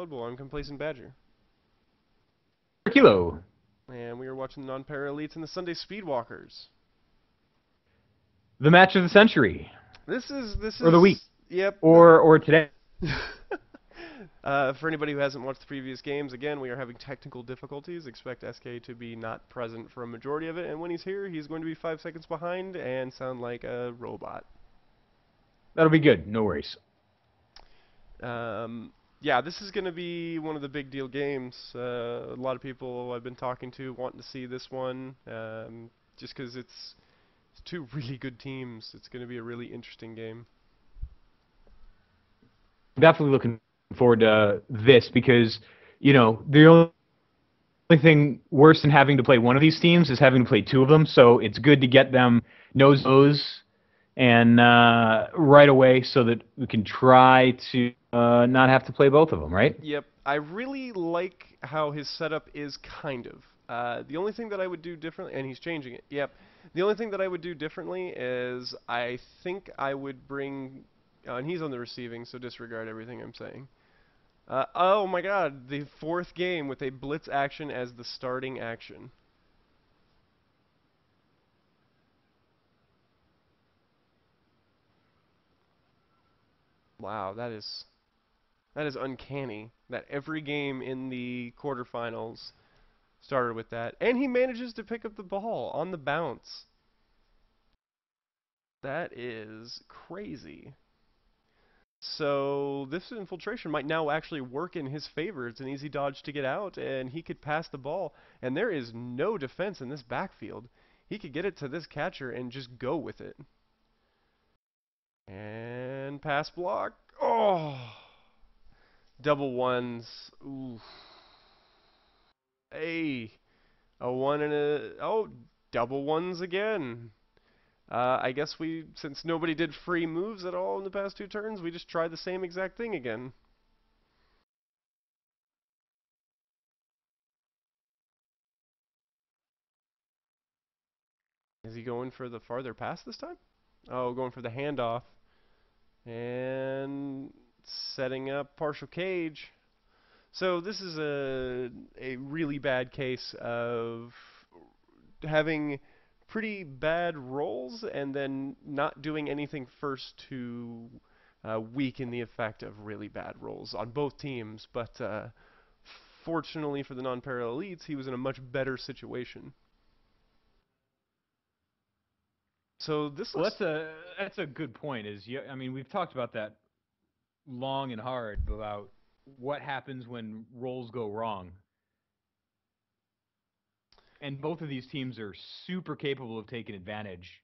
Blood Bowl. I'm Complacent Badger. Kilo. And we are watching the Nonpareil Elites and the Sunday Speedwalkers. The match of the century. This is Or the week. yep. Or today. For anybody who hasn't watched the previous games, again, we are having technical difficulties. Expect SK to be not present for a majority of it, and when he's here, he's going to be 5 seconds behind and sound like a robot. That'll be good. No worries. Yeah, this is going to be one of the big deal games. A lot of people I've been talking to wanting to see this one, just because it's two really good teams. It's going to be a really interesting game. Definitely looking forward to this because, you know, the only thing worse than having to play one of these teams is having to play two of them. So it's good to get them nose and right away so that we can try to not have to play both of them, right? Yep. I really like how his setup is, kind of. The only thing that I would do differently, and he's changing it, yep. The only thing that I would do differently is I think I would bring, and he's on the receiving, so disregard everything I'm saying. Oh my god, the fourth game with a blitz action as the starting action. Wow, that is uncanny that every game in the quarterfinals started with that. And he manages to pick up the ball on the bounce. That is crazy. So this infiltration might now actually work in his favor. It's an easy dodge to get out, and he could pass the ball. And there is no defense in this backfield. He could get it to this catcher and just go with it. And pass block. Oh! Double ones. Ooh. Hey. A one and a... Oh, double ones again. I guess since nobody did free moves at all in the past 2 turns, we just tried the same exact thing again. Is he going for the farther pass this time? Oh, going for the handoff. And setting up partial cage. So this is a really bad case of having pretty bad rolls and then not doing anything first to weaken the effect of really bad rolls on both teams. But fortunately for the Nonpareil Elites, he was in a much better situation. So this Well, looks... that's a good point. I mean, we've talked about that long and hard about what happens when rolls go wrong. And both of these teams are super capable of taking advantage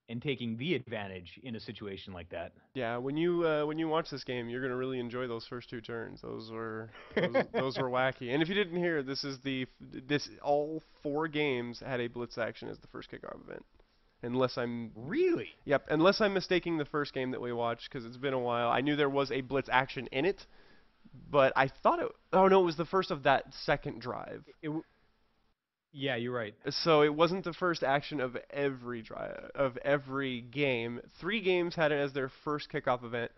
and taking the advantage in a situation like that. Yeah, when you watch this game, you're gonna really enjoy those first 2 turns. Those were wacky. And if you didn't hear, all 4 games had a blitz action as the first kickoff event. Unless I'm... Really? Yep, unless I'm mistaking the first game that we watched, because it's been a while. I knew there was a blitz action in it, but I thought it... Oh, no, it was the first of that second drive. Yeah, you're right. So it wasn't the first action of every game. 3 games had it as their first kickoff event.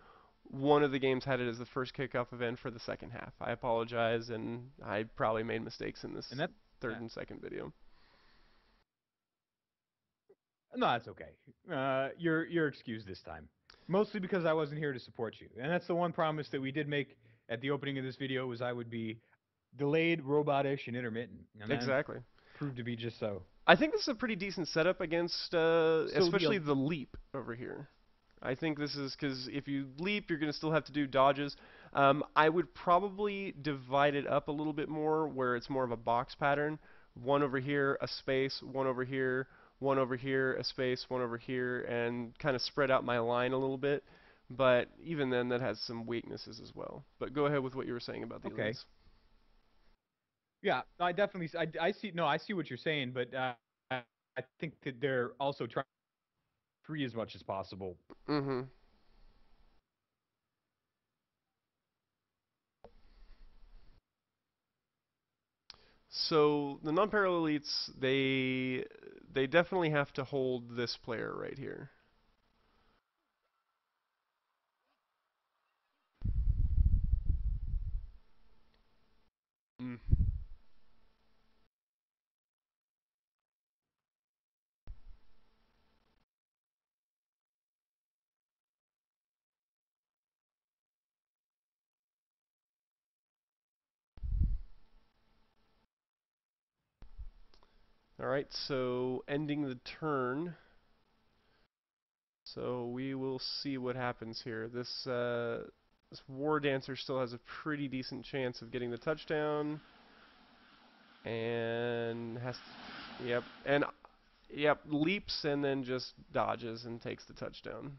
1 of the games had it as the first kickoff event for the second half. I apologize, and I probably made mistakes in this third and second video. No, that's okay. You're excused this time. Mostly because I wasn't here to support you. And that's the one promise that we did make at the opening of this video, was I would be delayed, robotish, and intermittent. And exactly. Proved to be just so. I think this is a pretty decent setup against, especially the leap over here. I think this is because if you leap, you're going to still have to do dodges. I would probably divide it up a little bit more, where it's more of a box pattern. 1 over here, a space, 1 over here, 1 over here, a space, 1 over here, and kind of spread out my line a little bit. But even then, that has some weaknesses as well. But go ahead with what you were saying about the elites. Yeah, I definitely I see. No, I see what you're saying, but I think that they're also trying to free as much as possible. Mm-hmm. So the non-parallel elites, they definitely have to hold this player right here. Alright, so ending the turn. So we will see what happens here. This War Dancer still has a pretty decent chance of getting the touchdown. And yep, leaps and then just dodges and takes the touchdown.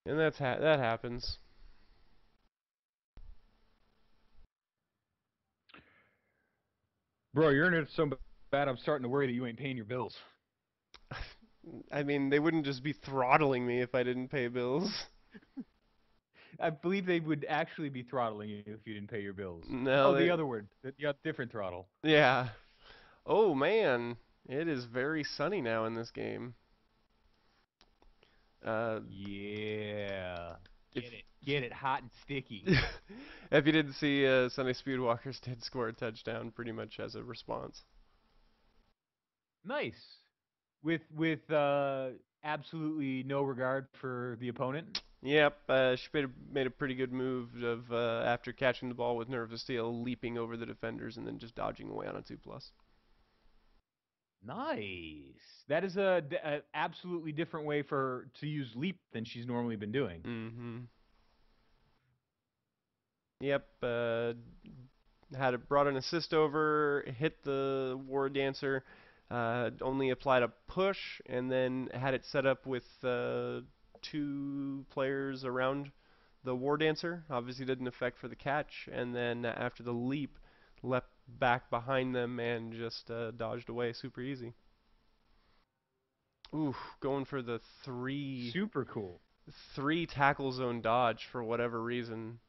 And that happens. Bro, you're in it so bad I'm starting to worry that you ain't paying your bills. I mean, they wouldn't just be throttling me if I didn't pay bills. I believe they would actually be throttling you if you didn't pay your bills. No, Oh, the other word. The different throttle. yeah. Oh man, it is very sunny now in this game. Yeah. If Get it hot and sticky. if you didn't see, Sunday Speedwalkers did score a touchdown pretty much as a response. Nice. With absolutely no regard for the opponent. Yep, she made a pretty good move of after catching the ball with Nerve of Steel, leaping over the defenders and then just dodging away on a 2+. Nice. That is a absolutely different way to use leap than she's normally been doing. Mm-hmm. Yep, brought an assist over, hit the War Dancer, only applied a push, and then had it set up with 2 players around the War Dancer. Obviously didn't affect for the catch, and then after the leap, leapt back behind them and just dodged away super easy. Ooh, going for the Super cool. 3 tackle zone dodge for whatever reason.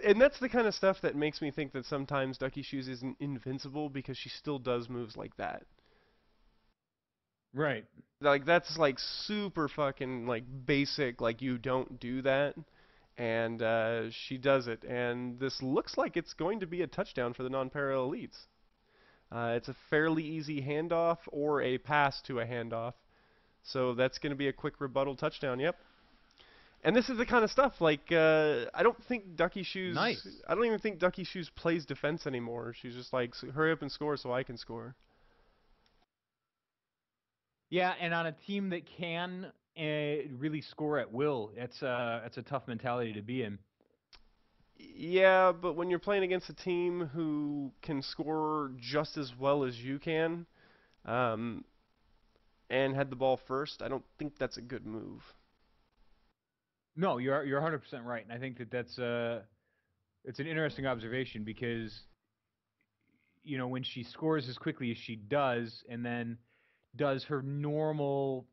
And that's the kind of stuff that makes me think that sometimes Ducky Shoes isn't invincible because she still does moves like that. Right. Like that's like super fucking like basic, like you don't do that. And she does it, and this looks like it's going to be a touchdown for the Nonpareil Elites. It's a fairly easy handoff or a pass to a handoff. So that's going to be a quick rebuttal touchdown, yep. And this is the kind of stuff, like, I don't think Ducky Shoes... Nice. I don't even think Ducky Shoes plays defense anymore. She's just like, hurry up and score so I can score. Yeah, and on a team that can really score at will, it's a tough mentality to be in. Yeah, but when you're playing against a team who can score just as well as you can, um, and had the ball first, I don't think that's a good move. No, you're 100% right, and I think that's it's an interesting observation because when she scores as quickly as she does, and then does her normal.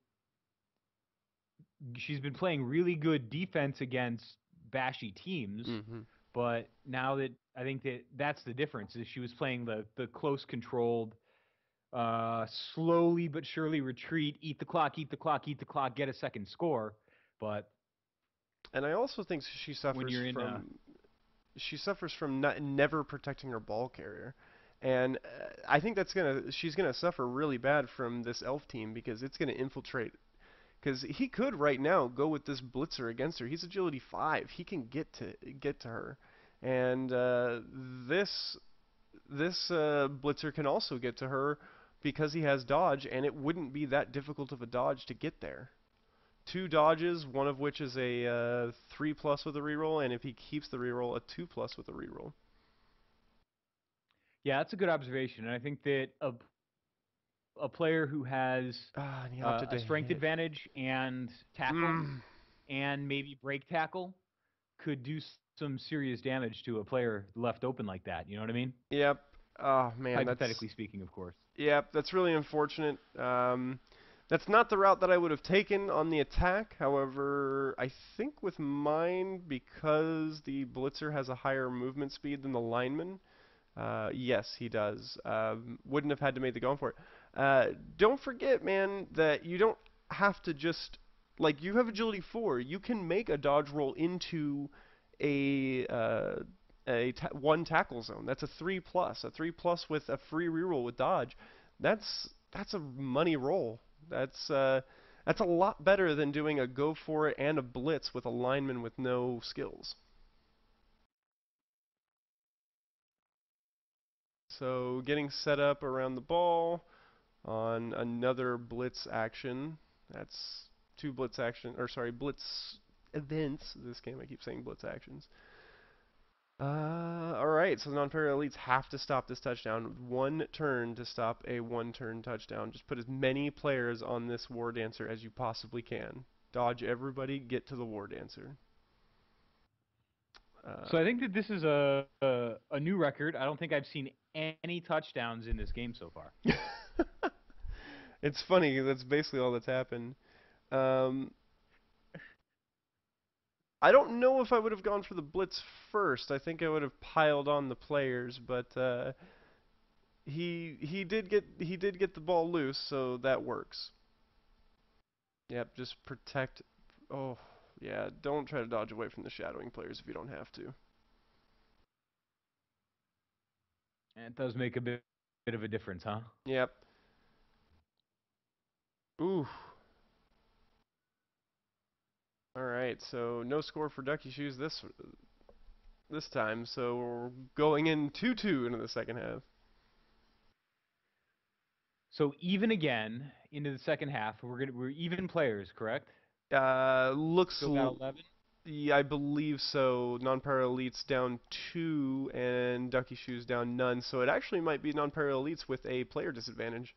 She's been playing really good defense against bashy teams, Mm-hmm. but now that I think that's the difference is she was playing the close controlled, slowly but surely retreat, eat the clock, eat the clock, eat the clock, get a second score, but. And I also think When you're in she suffers from never protecting her ball carrier. And I think she's gonna suffer really bad from this elf team because it's gonna infiltrate. Because he could right now go with this blitzer against her. He's agility 5. He can get to her, and this blitzer can also get to her because he has dodge, and it wouldn't be that difficult of a dodge to get there. 2 dodges, one of which is a 3+ with a reroll, and if he keeps the reroll, a 2+ with a reroll. Yeah, that's a good observation, and I think that a player who has And he opted a to strength hit. advantage and tackle and maybe break tackle could do some serious damage to a player left open like that. You know what I mean? Yep. Oh man, Hypothetically speaking, of course. Yep, that's really unfortunate. That's not the route that I would have taken on the attack. However, I think with mine, because the blitzer has a higher movement speed than the lineman, yes, he does. Wouldn't have had to make the going for it. Don't forget, man, that you don't have to just like you have agility 4. You can make a dodge roll into a 1 tackle zone. That's a 3+, a 3+ with a free reroll with dodge. That's a money roll. That's a lot better than doing a go for it and a blitz with a lineman with no skills. So getting set up around the ball on another blitz action. That's two blitz action, or sorry, blitz events. This game, I keep saying blitz actions. Alright, so the non-Nonpareil elites have to stop this touchdown. One turn to stop a one-turn touchdown. Just put as many players on this War Dancer as you possibly can. Dodge everybody, get to the War Dancer. So I think that this is a new record. I don't think I've seen any touchdowns in this game so far. It's funny, that's basically all that's happened. Um, I don't know if I would have gone for the blitz first. I think I would have piled on the players, but he did get the ball loose, so that works. Yep, just protect. Oh, yeah, don't try to dodge away from the shadowing players if you don't have to. And it does make a bit of a difference, huh? Yep. Ooh. All right, so no score for Ducky Shoes this time, so we're going in 2-2 into the second half. So even again into the second half, we're even players, correct? Looks Still got 11. Yeah, I believe so. Non-Para Elites down 2 and Ducky Shoes down none, so it actually might be Non-Para Elites with a player disadvantage.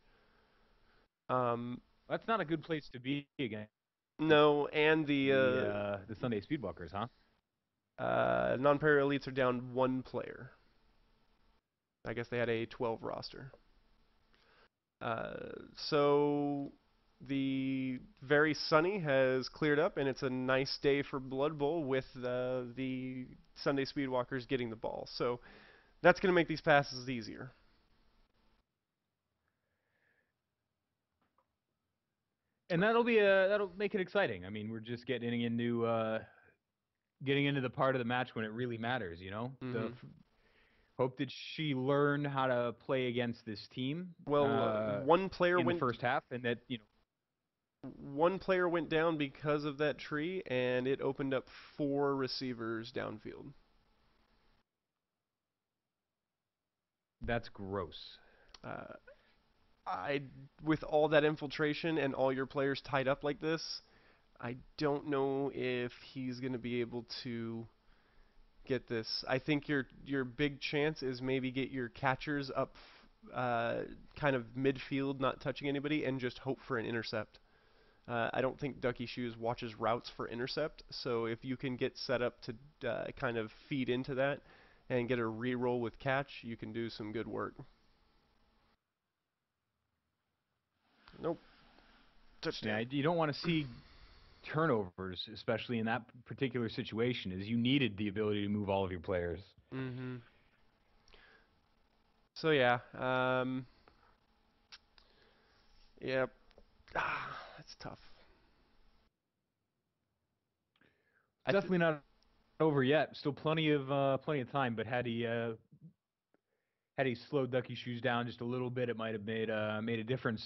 That's not a good place to be again. No, and The Sunday Speedwalkers, huh? Non-Para Elites are down one player. I guess they had a 12 roster. So the very sunny has cleared up, and it's a nice day for Blood Bowl with the Sunday Speedwalkers getting the ball. So that's going to make these passes easier. And that'll make it exciting. I mean, we're just getting into the part of the match when it really matters. You know, hope that she learn how to play against this team. Well, one player in went the first half, and that one player went down because of that tree, and it opened up 4 receivers downfield. That's gross. Uh, with all that infiltration and all your players tied up like this, I don't know if he's going to be able to get this. I think your big chance is maybe get your catchers up kind of midfield, not touching anybody, and just hope for an intercept. I don't think Ducky Shoes watches routes for intercept, so if you can get set up to kind of feed into that and get a re-roll with catch, you can do some good work. Nope. Touchdown. Yeah, you don't want to see turnovers, especially in that particular situation, as you needed the ability to move all of your players. Mm-hmm. So yeah, yep. That's tough. Definitely not over yet. Still plenty of time. But had he slowed Ducky Shoes down just a little bit, it might have made a difference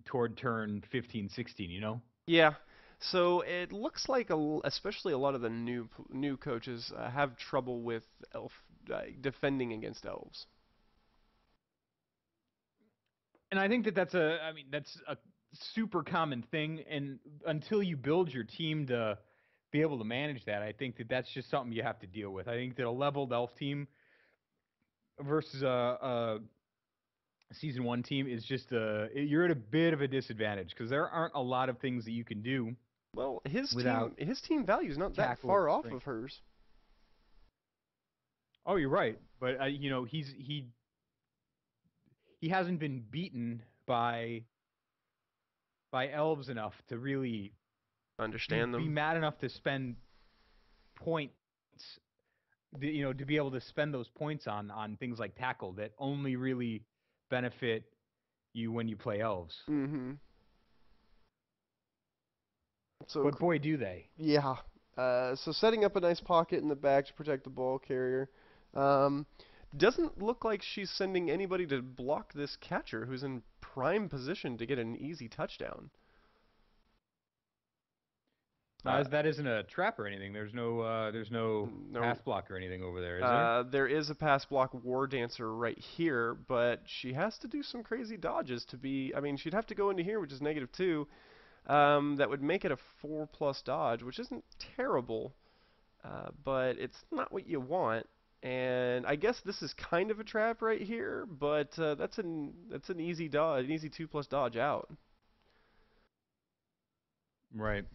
toward turn 15, 16. You know. Yeah. So it looks like especially a lot of the new coaches have trouble with defending against elves. And I think that's a super common thing. And until you build your team to be able to manage that, I think that's just something you have to deal with. I think that a leveled elf team versus a season 1 team is just you're at a bit of a disadvantage because there aren't a lot of things that you can do. Well, his team value is not that far off of hers. Oh, you're right, but he hasn't been beaten by elves enough to really understand them. Be mad enough to spend points, to be able to spend those points on things like tackle that only really benefit you when you play elves. Mm-hmm. So, but boy, do they. Yeah. So setting up a nice pocket in the back to protect the ball carrier. Doesn't look like she's sending anybody to block this catcher who's in prime position to get an easy touchdown. Uh, That isn't a trap or anything. There's no pass no, block or anything over there, is there? there is a pass block war dancer right here, but she has to do some crazy dodges to be. I mean, she'd have to go into here, which is -2. That would make it a 4+ dodge, which isn't terrible, but it's not what you want. And I guess this is kind of a trap right here, but that's an easy dodge, an easy 2+ dodge out. Right.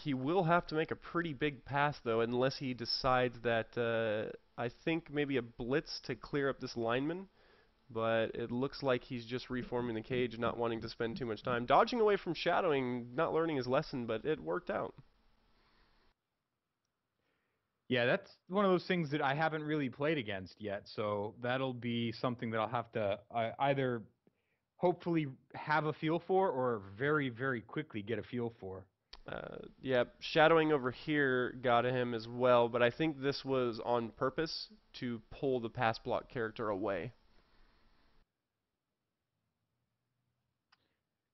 He will have to make a pretty big pass though, unless he decides that I think maybe a blitz to clear up this lineman. But it looks like he's just reforming the cage, not wanting to spend too much time dodging away from shadowing, not learning his lesson, but it worked out. Yeah, that's one of those things that I haven't really played against yet. So that'll be something that I'll have to either hopefully have a feel for or very, very quickly get a feel for. Yeah, shadowing over here got him as well, but I think this was on purpose to pull the pass block character away.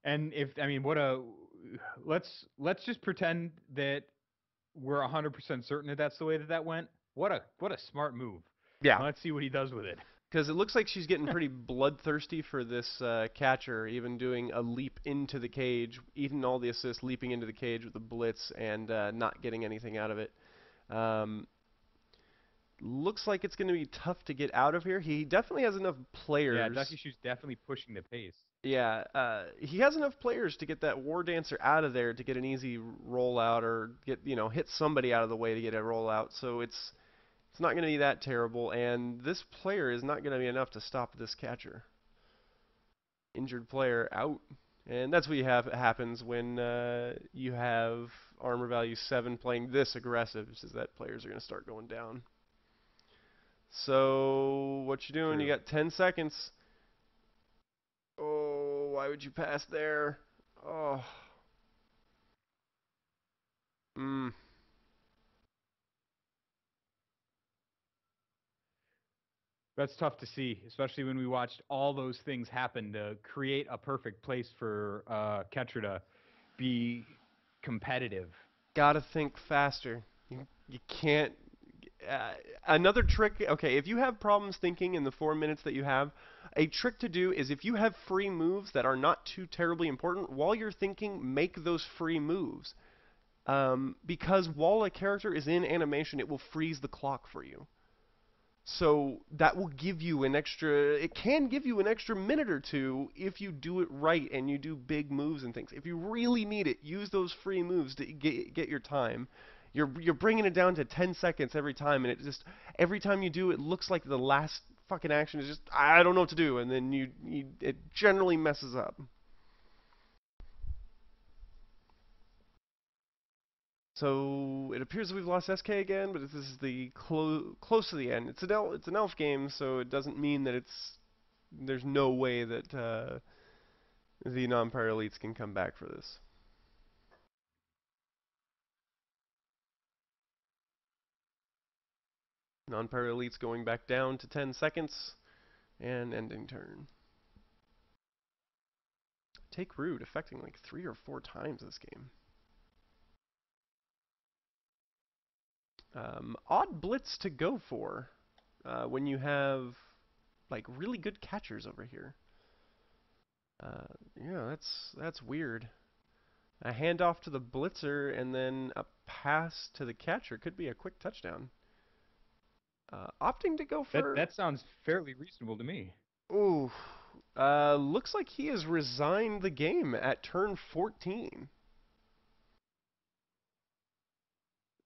And if I mean, what a let's just pretend that we're 100% certain that that's the way that that went. What a smart move. Yeah, Now let's see what he does with it. because it looks like she's getting pretty bloodthirsty for this catcher, even doing a leap into the cage, eating all the assists, leaping into the cage with a blitz, and not getting anything out of it. Um, Looks like it's going to be tough to get out of here. He definitely has enough Yeah, Ducky players. Shoe's definitely pushing the pace. Yeah, he has enough players to get that War Dancer out of there to get an easy rollout or hit somebody out of the way to get a rollout. So it's not going to be that terrible, and this player is not going to be enough to stop this catcher. Injured player out, and that's what you have happens when you have armor value 7 playing this aggressive. Is that players are going to start going down. So what you doing? You True. got 10 seconds. Oh, why would you pass there? Oh. Mm. That's tough to see, especially when we watched all those things happen to create a perfect place for catcher to be competitive. Gotta think faster. You can't. Another trick. Okay, if you have problems thinking in the 4 minutes that you have, a trick to do is if you have free moves that are not too terribly important, while you're thinking, make those free moves. Because while a character is in animation, it will freeze the clock for you. So that will give you an extra, it can give you an extra minute or two if you do it right and you do big moves and things. If you really need it, use those free moves to get your time. You're bringing it down to 10 seconds every time, and it just, every time you do, it looks like the last fucking action is just, I don't know what to do, and then it generally messes up. So it appears that we've lost SK again, but this is the close to the end. It's an elf game, so it doesn't mean that there's no way that the non-Pyre elites can come back for this. Non-Pyre elites going back down to 10 seconds and ending turn. Take root, affecting like 3 or 4 times this game. Odd blitz to go for when you have like really good catchers over here. Yeah, that's weird. A handoff to the blitzer and then a pass to the catcher could be a quick touchdown. Opting to go for That sounds fairly reasonable to me. ooh, looks like he has resigned the game at turn 14.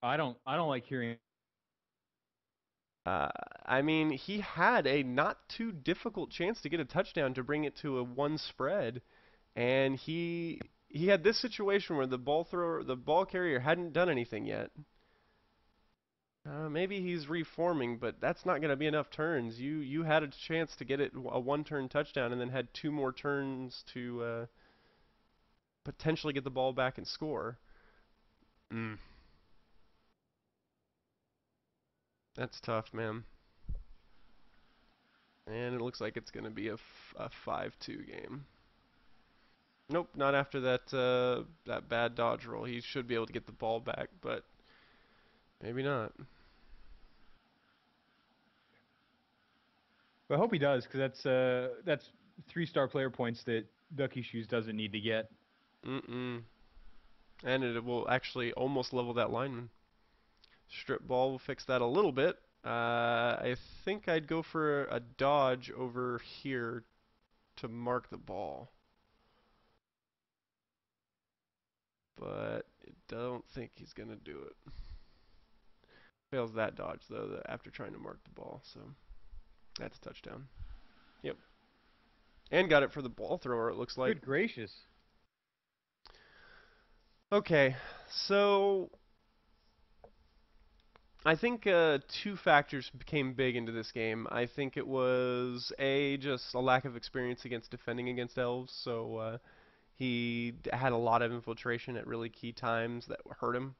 I don't like hearing. Uh, I mean, he had a not too difficult chance to get a touchdown to bring it to a 1 spread, and he had this situation where the ball carrier hadn't done anything yet. Maybe he's reforming, but that's not going to be enough turns. You had a chance to get it a 1 turn touchdown, and then had 2 more turns to potentially get the ball back and score. Mm. That's tough, man. And it looks like it's going to be a 5-2 game. Nope, not after that bad dodge roll. He should be able to get the ball back, but maybe not. But I hope he does, because that's 3-star player points that Ducky Shoes doesn't need to get. Mm-mm. And it will actually almost level that lineman. Strip ball will fix that a little bit. I think I'd go for a dodge over here to mark the ball. But I don't think he's going to do it. Fails that dodge, though, after trying to mark the ball. So that's a touchdown. Yep. And got it for the ball thrower, it looks like. Good gracious. Okay, so I think two factors became big into this game. I think it was just a lack of experience against defending against elves, so he had a lot of infiltration at really key times that hurt him.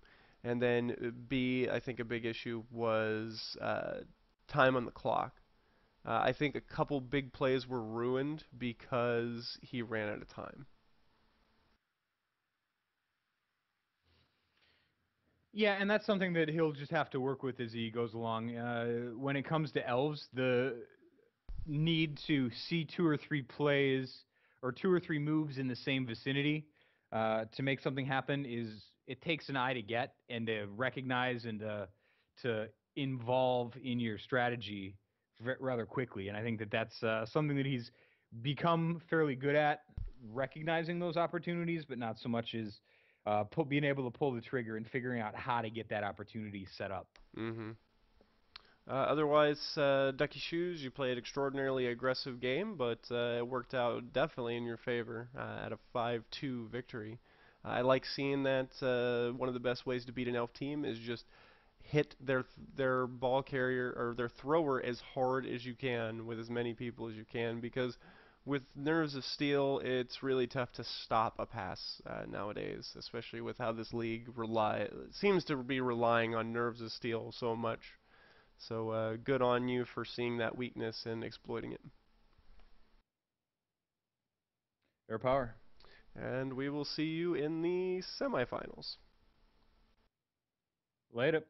And then B, I think a big issue was time on the clock. I think a couple big plays were ruined because he ran out of time. Yeah, and that's something that he'll just have to work with as he goes along. When it comes to elves, the need to see 2 or 3 plays or 2 or 3 moves in the same vicinity to make something happen it takes an eye to get and to recognize and to involve in your strategy rather quickly. And I think that that's something that he's become fairly good at, recognizing those opportunities, but not so much as being able to pull the trigger and figuring out how to get that opportunity set up. Mm-hmm. Otherwise, Ducky Shoes, you played extraordinarily aggressive game, but it worked out definitely in your favor at a 5-2 victory. I like seeing that one of the best ways to beat an elf team is just hit their ball carrier or their thrower as hard as you can with as many people as you can, because with nerves of steel, it's really tough to stop a pass nowadays, especially with how this league seems to be relying on nerves of steel so much. So good on you for seeing that weakness and exploiting it. Air power. And we will see you in the semifinals. Later.